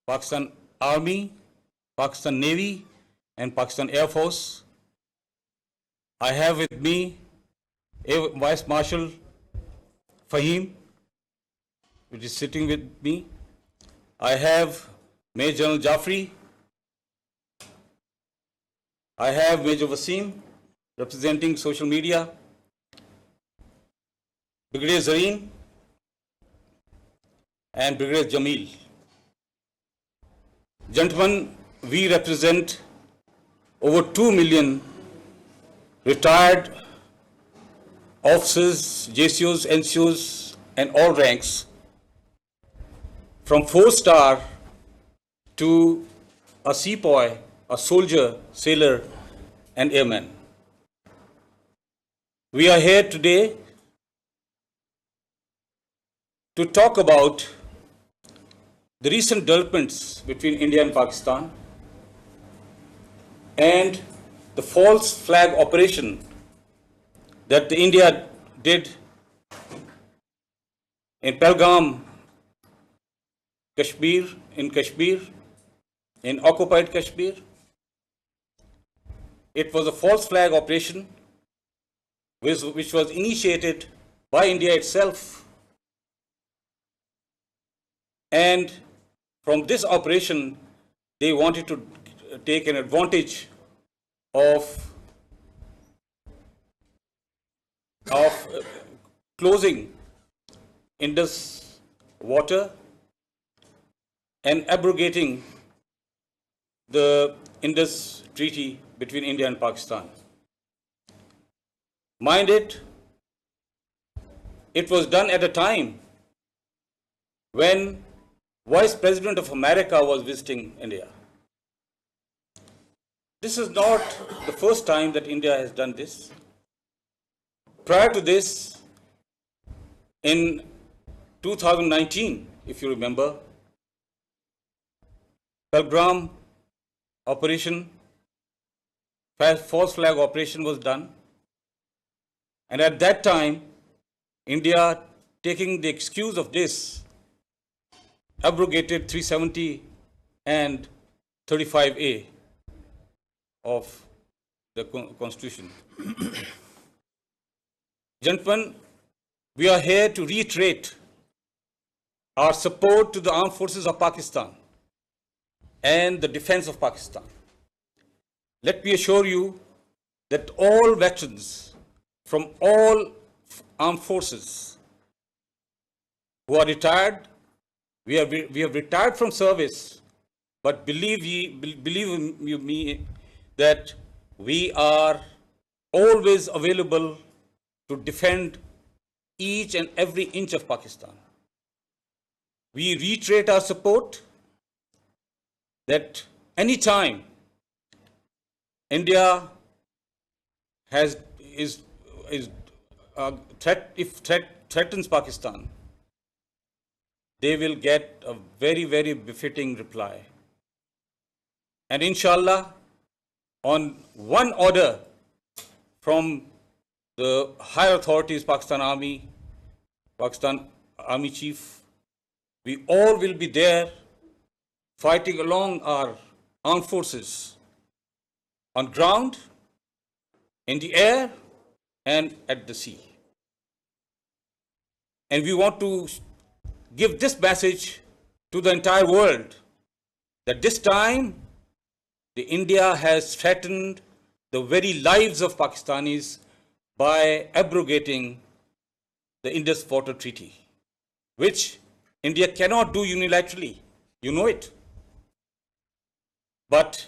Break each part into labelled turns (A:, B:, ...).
A: Pakistan Army, Pakistan Navy, and Pakistan Air Force. I have with me Air Vice Marshal Fahim, which is sitting with me. I have Major General Jafri. I have Major Wasim, representing social media. Brigadier Zareen and Brigadier Jamil. Gentlemen, we represent over 2 million retired officers, JCOs, NCOs, and all ranks, from 4-star to a sepoy, a soldier, sailor, and airman. We are here today to talk about the recent developments between India and Pakistan and the false flag operation that India did in Pahalgam, Kashmir, in occupied Kashmir. It was a false flag operation which was initiated by India itself. And from this operation, they wanted to take an advantage of closing Indus water and abrogating the Indus Treaty between India and Pakistan. Mind it, it was done at a time when Vice President of America was visiting India. This is not the first time that India has done this. Prior to this, in 2019, if you remember, Pahalgam operation, false flag operation was done. And at that time, India, taking the excuse of this, abrogated 370 and 35A of the Constitution. Gentlemen, we are here to reiterate our support to the armed forces of Pakistan and the defense of Pakistan. Let me assure you that all veterans from all armed forces who are retired, we have retired from service, but believe me that we are always available to defend each and every inch of Pakistan. We reiterate our support that any time India threatens Pakistan, they will get a very, very befitting reply. And inshallah, on one order from the higher authorities, Pakistan Army Chief, we all will be there fighting along our armed forces on ground, in the air, and at the sea. And we want to give this message to the entire world that this time India has threatened the very lives of Pakistanis by abrogating the Indus Water Treaty, which India cannot do unilaterally. You know it. But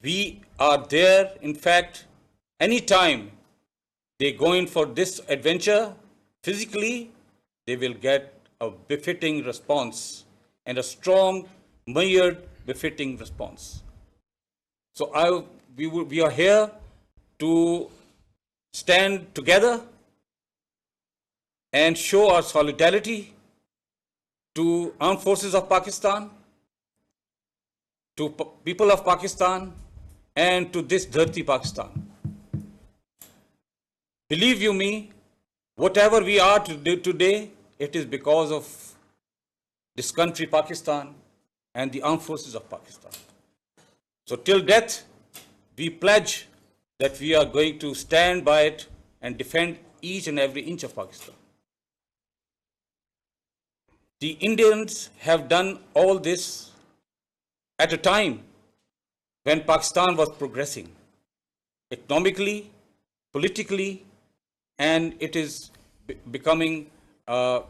A: we are there, in fact, anytime they go in for this adventure, physically, they will get a befitting response and a strong, measured, befitting response. So we are here to stand together and show our solidarity to armed forces of Pakistan, to people of Pakistan, and to this Dharti Pakistan. Believe you me, whatever we are today, it is because of this country, Pakistan, and the armed forces of Pakistan. So till death, we pledge that we are going to stand by it and defend each and every inch of Pakistan. The Indians have done all this at a time when Pakistan was progressing economically, politically, and it is becoming a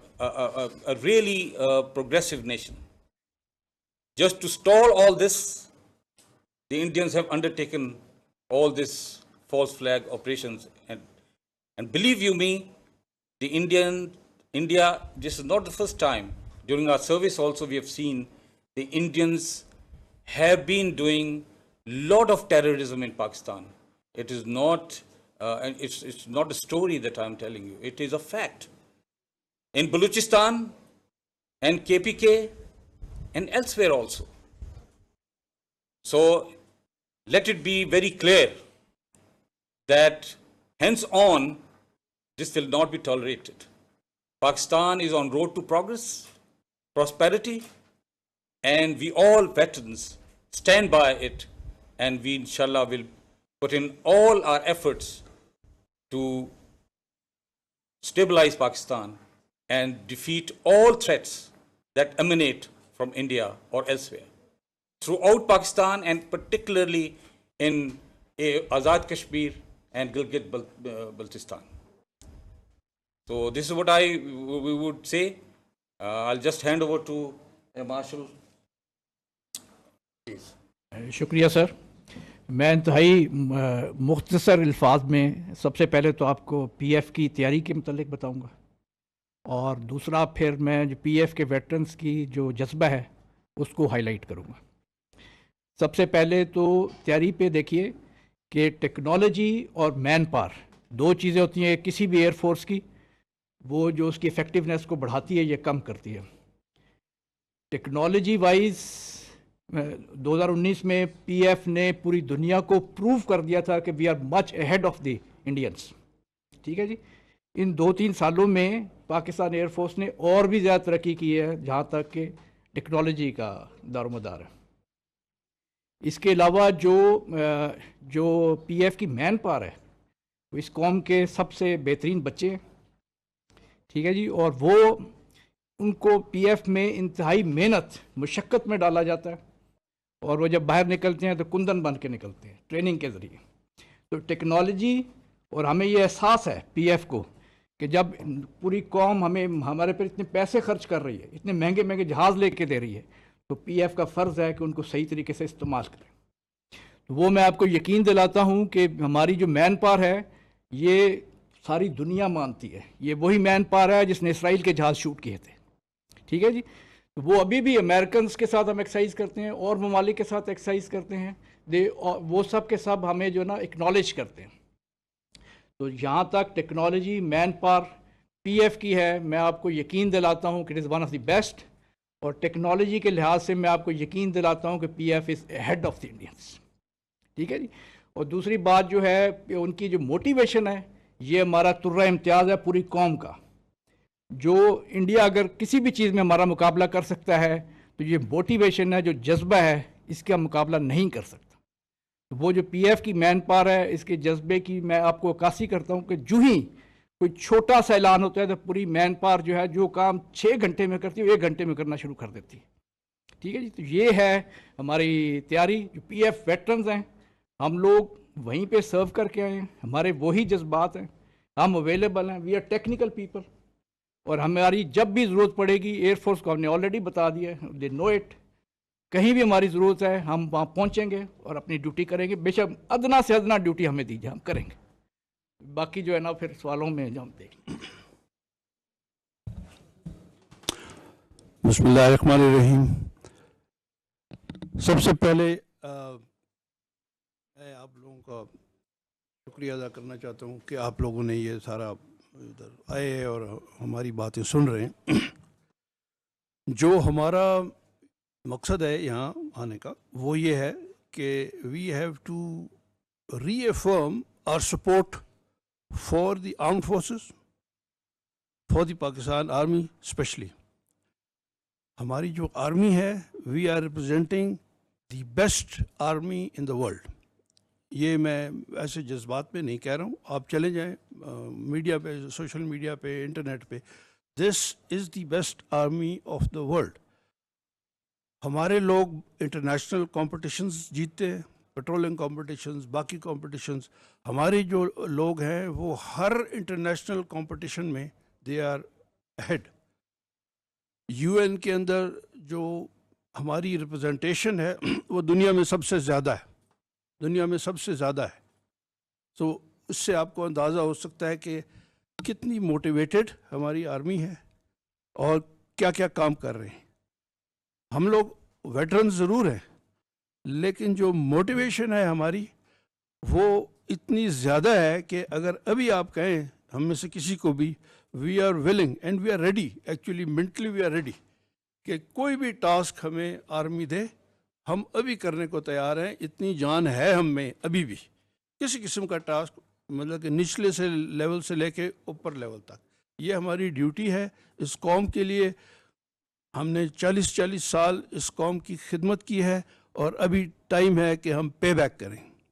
A: really progressive nation. Just to stall all this, the Indians have undertaken all these false flag operations, and believe you me, India, this is not the first time. During our service also we have seen the Indians have been doing lot of terrorism in Pakistan. It is not, it's not a story that I'm telling you. It is a fact. In Balochistan and KPK and elsewhere also. So let it be very clear that hence on, this will not be tolerated. Pakistan is on road to progress, prosperity, and we all veterans stand by it, and we inshallah will put in all our efforts to stabilize Pakistan and defeat all threats that emanate from India or elsewhere. Throughout Pakistan, and particularly in Azad Kashmir and Gilgit-Baltistan. So this is what we would say. I'll just hand over to Marshal. Please.
B: शुक्रिया sir. मैं इंतहाई मुख्तसर अल्फाज में सबसे पहले तो आपको पीएफ की तैयारी के मतलब बताऊंगा, और दूसरा फिर मैं जो पीएफ के वेटरन्स की जो जज्बा है उसको हाईलाइट करूंगा. सबसे पहले तो तैयारी पे देखिए कि टेक्नोलॉजी और मैन पावर दो चीज़ें होती हैं किसी भी एयरफोर्स की. वो जो उसकी इफ़ेक्टिवनेस को बढ़ाती है, ये कम करती है. टेक्नोलॉजी वाइज 2019 में पीएफ ने पूरी दुनिया को प्रूव कर दिया था कि we are much ahead of the Indians. ठीक है जी. इन 2-3 सालों में पाकिस्तान एयरफोर्स ने और भी ज़्यादा तरक्की की है जहाँ तक कि टेक्नोलॉजी का दारोमदार है. इसके अलावा जो पीएफ की मैन पावर है वो इस कौम के सबसे बेहतरीन बच्चे हैं. ठीक है जी. और वो उनको पीएफ में इंतहाई मेहनत मुशक्क़त में डाला जाता है, और वो जब बाहर निकलते हैं तो कुंदन बन के निकलते हैं ट्रेनिंग के ज़रिए. तो टेक्नोलॉजी, और हमें ये एहसास है पीएफ को कि जब पूरी कौम हमारे पर इतने पैसे खर्च कर रही है, इतने महंगे महंगे जहाज़ लेके दे रही है, तो पीएफ का फ़र्ज़ है कि उनको सही तरीके से इस्तेमाल करें. तो वो मैं आपको यकीन दिलाता हूँ कि हमारी जो मैन पावर है ये सारी दुनिया मानती है. ये वही मैन पावर है जिसने इसराइल के जहाज़ शूट किए थे. ठीक है जी. तो वो अभी भी अमेरिकन के साथ हम एक्सरसाइज करते हैं और ममालिक के साथ एक्सरसाइज करते हैं. वो सब के सब हमें जो ना एक्नॉलेज करते हैं. तो यहाँ तक टेक्नोलॉजी मैन पावर पीएफ की है, मैं आपको यकीन दिलाता हूँ कि it is one of the best. और टेक्नोलॉजी के लिहाज से मैं आपको यकीन दिलाता हूँ कि PF is head of the Indians. ठीक है जी. और दूसरी बात जो है उनकी जो मोटिवेशन है, ये हमारा तुर्रा इम्तियाज़ है पूरी कौम का. जो इंडिया अगर किसी भी चीज़ में हमारा मुकाबला कर सकता है तो ये मोटिवेशन है, जो जज्बा है, इसका मुकाबला नहीं कर सकता. तो वो जो पीएफ की मैन पावर है, इसके जज्बे की मैं आपको अक्कासी करता हूँ कि जो ही कोई छोटा सा ऐलान होता है तो पूरी मैन पावर जो है जो काम 6 घंटे में करती है वो 1 घंटे में करना शुरू कर देती है. ठीक है जी. तो ये है हमारी तैयारी. जो पीएफ वेटरन्स हैं, हम लोग वहीं पे सर्व करके आए हैं, हमारे वही जज्बात हैं, हम अवेलेबल हैं, वी आर टेक्निकल पीपल. और हमारी जब भी ज़रूरत पड़ेगी एयरफोर्स को हमने ऑलरेडी बता दिया है, दे नो इट. कहीं भी हमारी ज़रूरत है हम वहाँ पहुँचेंगे और अपनी ड्यूटी करेंगे. बेशक अदना से अदना ड्यूटी हमें दीजिए, हम करेंगे. बाकी जो है ना फिर सवालों में हम देखें.
C: बिस्मिल्लाहिर्रहमानिर्रहीम. सबसे पहले मैं आप लोगों का शुक्रिया अदा करना चाहता हूँ कि आप लोगों ने ये सारा इधर आए और हमारी बातें सुन रहे हैं. जो हमारा मकसद है यहाँ आने का वो ये है कि we have to reaffirm our support for the armed forces, for the Pakistan army specially. हमारी जो आर्मी है, we are representing the best army in the world. ये मैं ऐसे जज्बात में नहीं कह रहा हूँ, आप चले जाएं मीडिया पे, सोशल मीडिया पे, इंटरनेट पे। This is the best army of the world. हमारे लोग इंटरनेशनल कॉम्पिटिशन्स जीतते हैं, पेट्रोलिंग कॉम्पिटिशन्स, बाकी कॉम्पिटिशन्स। हमारे जो लोग हैं वो हर इंटरनेशनल कॉम्पिटिशन में दे आर अहेड। यूएन के अंदर जो हमारी रिप्रेजेंटेशन है वो दुनिया में सबसे ज़्यादा है, दुनिया में सबसे ज़्यादा है। तो उससे आपको अंदाज़ा हो सकता है कि कितनी मोटिवेटेड हमारी आर्मी है और क्या क्या काम कर रहे हैं। हम लोग वेटरन ज़रूर हैं, लेकिन जो मोटिवेशन है हमारी वो इतनी ज़्यादा है कि अगर अभी आप कहें हम में से किसी को भी, we are willing and we are ready, actually mentally we are ready, कि कोई भी टास्क हमें आर्मी दे हम अभी करने को तैयार हैं। इतनी जान है हम में अभी भी, किसी किस्म का टास्क, मतलब कि निचले से लेवल से लेके ऊपर लेवल तक, ये हमारी ड्यूटी है। इस कौम के लिए हमने 40-40 साल इस कौम की खिदमत की है और अभी टाइम है कि हम पे बैक करें।